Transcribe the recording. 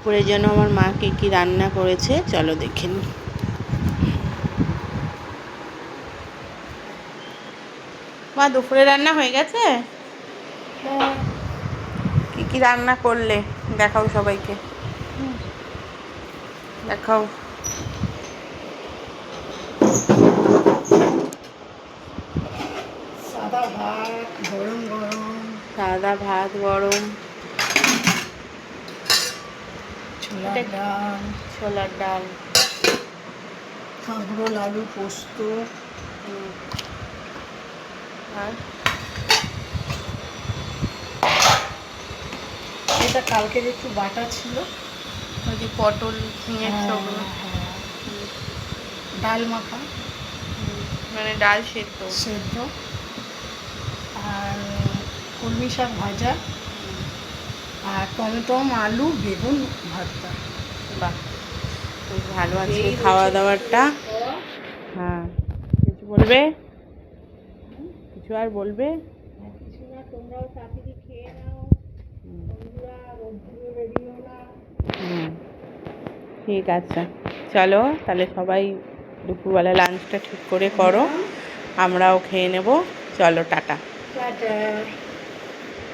দুপুরের জন্য আমার মা কি রান্না করেছে চলো দেখে নিই। মা দুপুরে রান্না হয়ে গেছে? কি রান্না করলে দেখাও সবাইকে, দেখাও। সাদা ভাত গরম গরম, সাদা ভাত গরম, ছোলার ডাল, ছোলার ডাল, কাঁকরোল আলু পোস্ত, আর এটা কালকের একটু বাটা ছিল, ওই যে পটল ঝিঙের সবগুলো, ডাল মাখা, মানে ডাল সেদ্ধ সেদ্ধ, আর কলমি শাক ভাজা, আর টমেটম আলু বেগুন ভর্তা। বাহ, খুব ভালো আছে খাওয়া দাওয়াটা। হ্যাঁ, কিছু বলবে? কিছু আর বলবে? কিছু না, তোমরাও তাড়াতাড়ি খেয়ে নাও বন্ধুরা, রোদ্দুরে বেরিও না। ঠিক আছে, চলো তাহলে সবাই দুপুরবেলা লাঞ্চটা ঠিক করে করো, আমরাও খেয়ে নেব। চলো টাটা। টাটা।